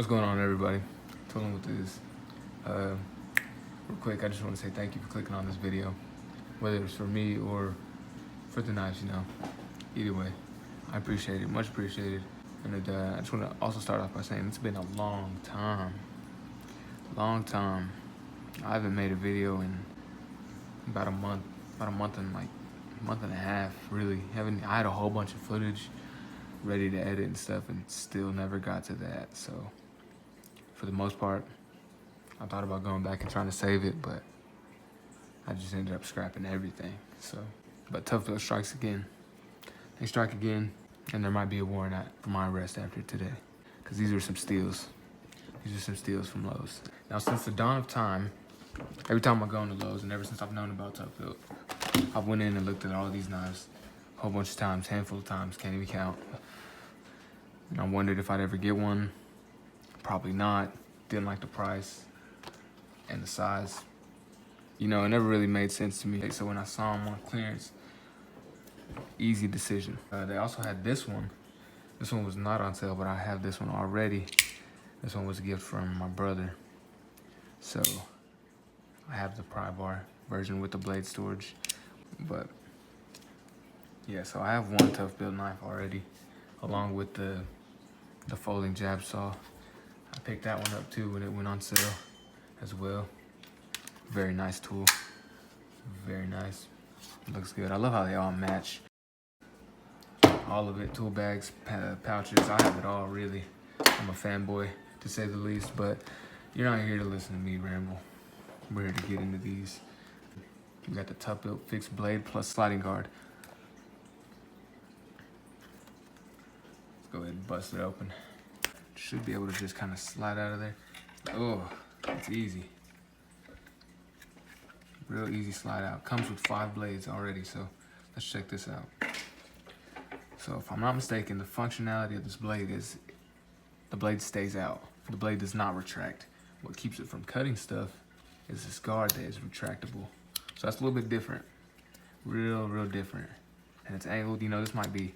What's going on, everybody? Tooling with this. Real quick, I just want to say thank you for clicking on this video, whether it's for me or for the knives, Either way, I appreciate it, much appreciated. And I just want to also start off by saying it's been a long time. I haven't made a video in about a month and like a month and a half, really. I had a whole bunch of footage ready to edit and stuff and still never got to that. So for the most part, I thought about going back and trying to save it, but I just ended up scrapping everything. So, but TOUGHBUILT strikes again. They strike again, and there might be a warrant out for my arrest after today, because these are some steals. These are some steals from Lowe's. Now, since the dawn of time, every time I go into Lowe's, and ever since I've known about TOUGHBUILT, I've went in and looked at all these knives a whole bunch of times, handful of times, can't even count. And I wondered if I'd ever get one. Probably not. Didn't like the price and the size. It never really made sense to me. So when I saw them on clearance, easy decision. They also had this one. This one was not on sale, but I have this one already. This one was a gift from my brother. So I have the pry bar version with the blade storage. But yeah, so I have one TOUGHBUILT knife already, along with the folding jab saw. I picked that one up too when it went on sale as well. Very nice tool, very nice. Looks good. I love how they all match. All of it, tool bags, pouches, I have it all really. I'm a fanboy to say the least, but you're not here to listen to me ramble. We're here to get into these. We got the TOUGHBUILT fixed blade plus sliding guard. Let's go ahead and bust it open. Should be able to just kind of slide out of there. Oh, it's easy. Real easy slide out. Comes with 5 blades already, so let's check this out. So if I'm not mistaken, the functionality of this blade is the blade stays out. The blade does not retract. What keeps it from cutting stuff is this guard that is retractable. So that's a little bit different. Real different. And it's angled. This might be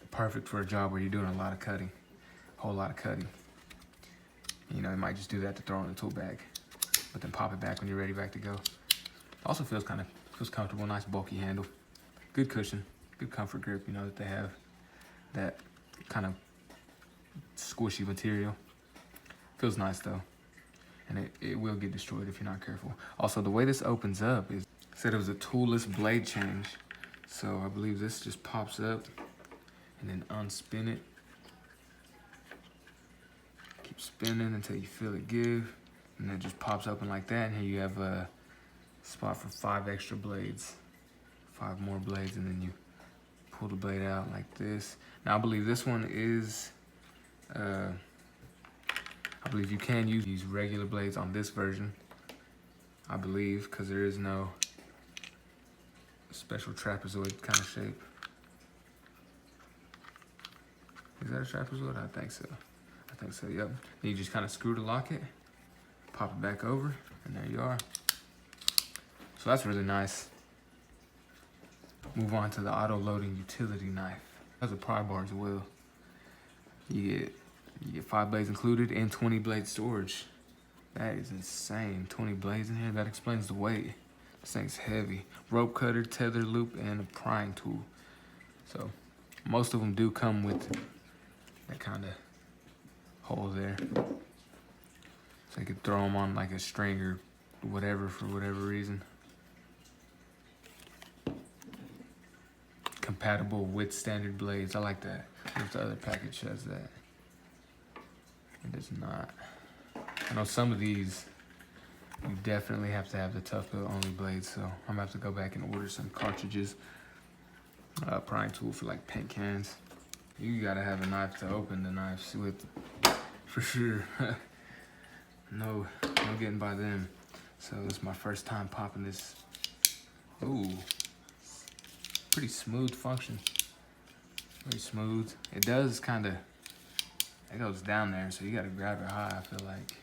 perfect for a job where you're doing a lot of cutting. Whole lot of cutting. It might just do that to throw in the tool bag, but then pop it back when you're ready back to go. Also feels comfortable, nice bulky handle. Good cushion, good comfort grip, that they have. That kind of squishy material. Feels nice though. And it will get destroyed if you're not careful. Also, the way this opens up is, it said it was a toolless blade change. So I believe this just pops up and then unspin it. Keep spinning until you feel it give, and it just pops open like that. And here you have a spot for 5 extra blades, 5 more blades, and then you pull the blade out like this. Now I believe this one is, I believe you can use regular blades on this version. I believe, because there is no special trapezoid kind of shape. Is that a trapezoid? I think so. Yep. Then you just kind of screw to lock it, pop it back over, and there you are. So that's really nice. Move on to the auto-loading utility knife. That's a pry bar as well. You get 5 blades included and 20 blade storage. That is insane. 20 blades in here. That explains the weight. This thing's heavy. Rope cutter, tether loop, and a prying tool. So most of them do come with that kind of hole there, so you could throw them on like a string or whatever for whatever reason. Compatible with standard blades. I like that. If the other package has that, it does not. I know some of these you definitely have to have the TOUGHBUILT only blades, so I'm gonna have to go back and order some cartridges. Prying tool for like paint cans. You gotta have a knife to open the knives with, for sure. No getting by them. So it's my first time popping this. Ooh, pretty smooth function. Very smooth. It does kind of, it goes down there, so you gotta grab it high, I feel like.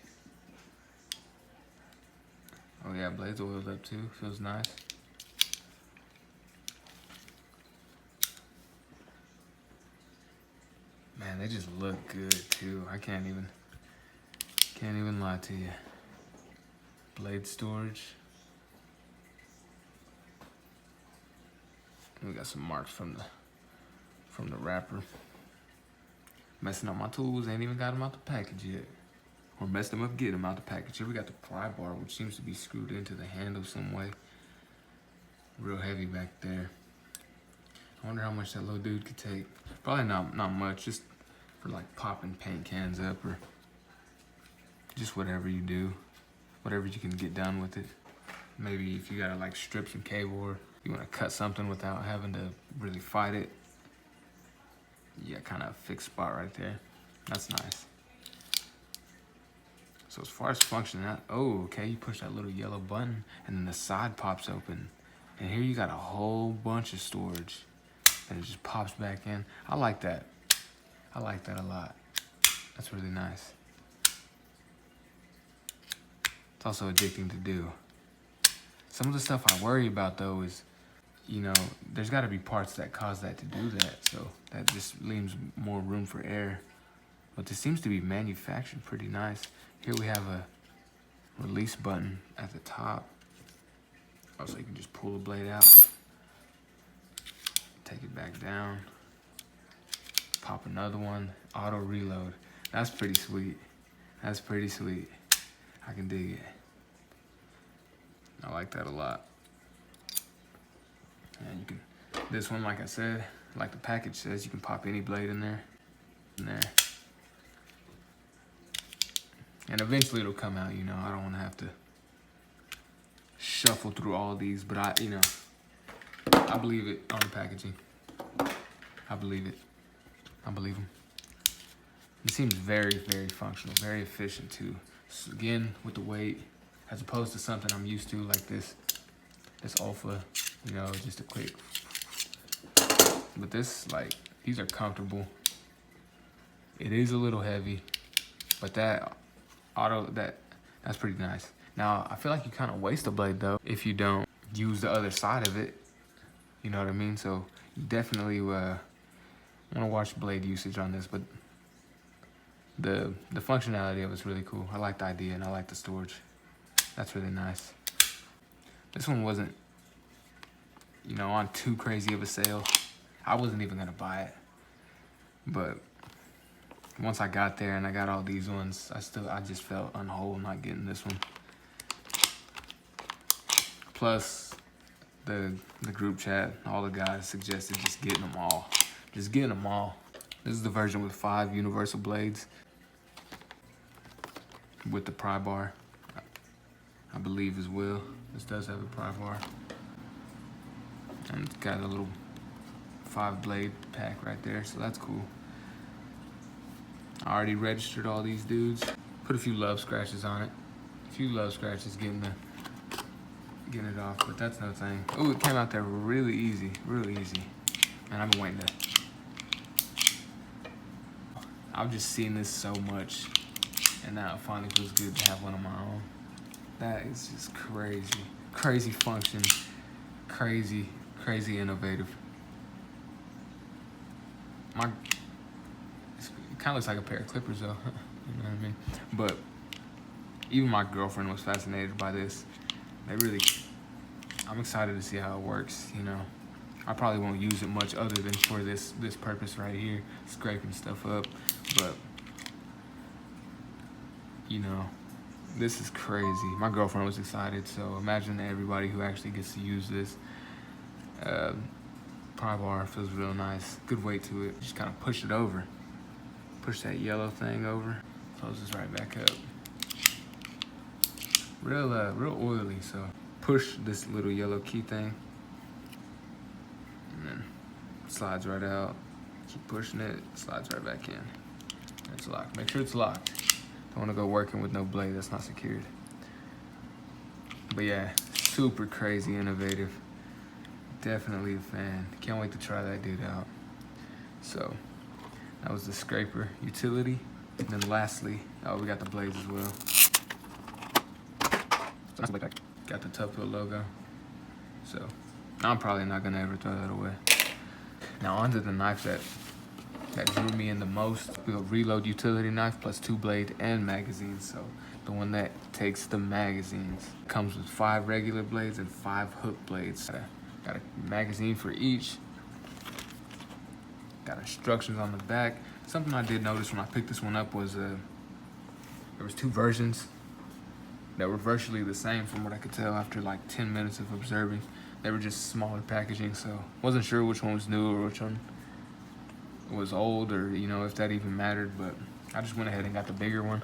Oh yeah, blades oiled up too, feels nice. Man, Man, they just look good too. I can't even lie to you. Blade storage. We got some marks from the wrapper. Messing up my tools, ain't even got them out the package yet. Or messed them up getting them out the package. Here we got the pry bar, which seems to be screwed into the handle some way. Real heavy back there. I wonder how much that little dude could take. Probably not much, just for like popping paint cans up or just whatever you do. Whatever you can get done with it. Maybe if you gotta like strip some cable or you wanna cut something without having to really fight it. Yeah, kind of a fixed spot right there. That's nice. So as far as functioning, oh, okay, you push that little yellow button and then the side pops open. And here you got a whole bunch of storage. And it just pops back in. I like that. I like that a lot. That's really nice. It's also addicting to do. Some of the stuff I worry about though is, you know, there's gotta be parts that cause that to do that. So that just leaves more room for error. But this seems to be manufactured pretty nice. Here we have a release button at the top. Oh, so you can just pull the blade out. Take it back down. Pop another one. Auto reload. That's pretty sweet. That's pretty sweet. I can dig it. I like that a lot. And you can, this one, like I said, like the package says, you can pop any blade in there. And eventually it'll come out, you know. I don't want to have to shuffle through all these, but I believe it on the packaging. I believe it. I believe them. It seems very, very functional, very efficient too. So again, with the weight, as opposed to something I'm used to like this Alpha, you know, just a quick. But this, like, these are comfortable. It is a little heavy, but that that's pretty nice. Now, I feel like you kind of waste a blade though if you don't use the other side of it. You know what I mean? So you definitely want to watch blade usage on this, but the functionality of it's really cool. I like the idea and I like the storage. That's really nice. This one wasn't, you know, on too crazy of a sale. I wasn't even gonna buy it, but once I got there and I got all these ones, I just felt unwhole not getting this one. Plus, the group chat, all the guys suggested just getting them all. Just getting them all. This is the version with 5 universal blades with the pry bar, I believe as well. This does have a pry bar. And it's got a little 5 blade pack right there, so that's cool. I already registered all these dudes. Put a few love scratches on it. A few love scratches getting it off, but that's no thing. Oh, it came out there really easy, really easy. And I've been waiting to. I've just seen this so much, and now it finally feels good to have one of my own. That is just crazy. Crazy function. Crazy, crazy innovative. It kind of looks like a pair of clippers though, you know what I mean? But even my girlfriend was fascinated by this. I'm excited to see how it works, you know. I probably won't use it much other than for this purpose right here, scraping stuff up, but you know, this is crazy. My girlfriend was excited, so imagine everybody who actually gets to use this. Pry bar feels real nice. Good weight to it. Just kind of push it over. Push that yellow thing over. Closes right back up. Real oily, so push this little yellow key thing. And then slides right out. Keep pushing it, slides right back in. It's locked. Make sure it's locked. Don't want to go working with no blade that's not secured. But yeah, super crazy innovative. Definitely a fan. Can't wait to try that dude out. So that was the scraper utility. And then lastly, we got the blades as well. Got the TOUGHBUILT logo. So I'm probably not gonna ever throw that away. Now onto the knife that that drew me in the most. We have reload utility knife plus 2 blade and magazines. So the one that takes the magazines comes with 5 regular blades and 5 hook blades. Got a magazine for each. Got instructions on the back. Something I did notice when I picked this one up was there was 2 versions that were virtually the same from what I could tell after like 10 minutes of observing. They were just smaller packaging, so wasn't sure which one was new or which one was old, or you know, if that even mattered. But I just went ahead and got the bigger one,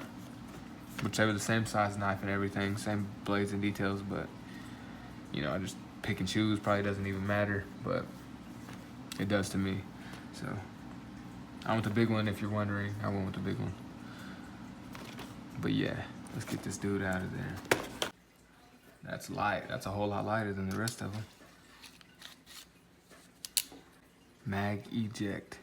which they were the same size knife and everything, same blades and details. But you know, I just pick and choose. Probably doesn't even matter, but it does to me. So I went the big one. If you're wondering, I went with the big one. But yeah, let's get this dude out of there. That's light. That's a whole lot lighter than the rest of them. Mag eject.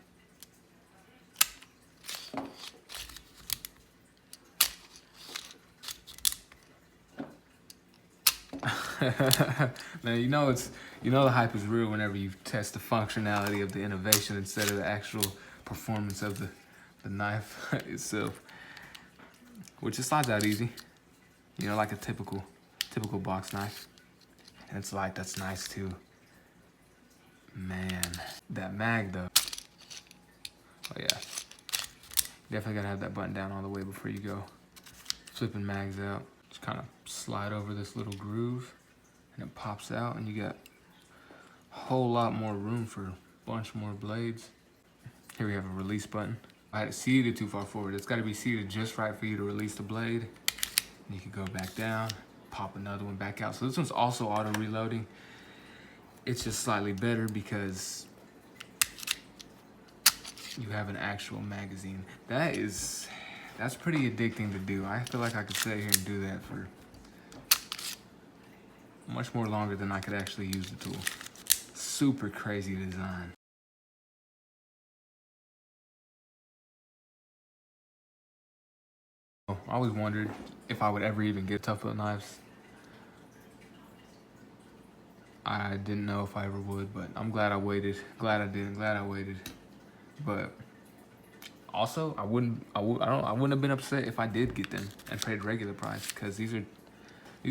Now you know the hype is real whenever you test the functionality of the innovation instead of the actual performance of the knife itself. Which it slides out easy. You know, like a typical box knife. And it's light, that's nice too. Man, that mag though. Oh yeah. Definitely gotta have that button down all the way before you go. Flipping mags out. Just kind of slide over this little groove and it pops out and you got a whole lot more room for a bunch more blades. Here we have a release button. I had it seated too far forward. It's gotta be seated just right for you to release the blade. And you can go back down, pop another one back out. So this one's also auto reloading. It's just slightly better because you have an actual magazine. That's pretty addicting to do. I feel like I could sit here and do that for much more longer than I could actually use the tool. Super crazy design. I always wondered if I would ever even get TOUGHBUILT knives. I didn't know if I ever would, but I'm glad I waited. Glad I did. Glad I waited. But also, I wouldn't have been upset if I did get them and paid regular price, because these are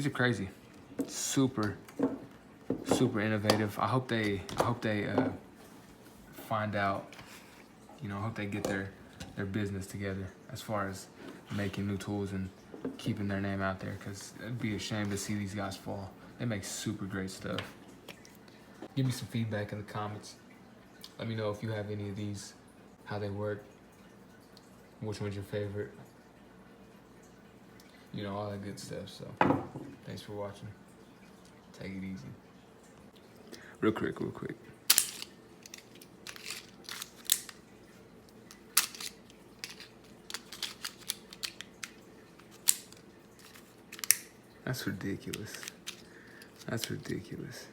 crazy. Super innovative. I hope they find out. You know, I hope they get their business together as far as making new tools and keeping their name out there, because it'd be a shame to see these guys fall. They make super great stuff. Give me some feedback in the comments. Let me know if you have any of these, how they work, which one's your favorite. You know, all that good stuff. So thanks for watching. Take it easy. Real quick. That's ridiculous. That's ridiculous.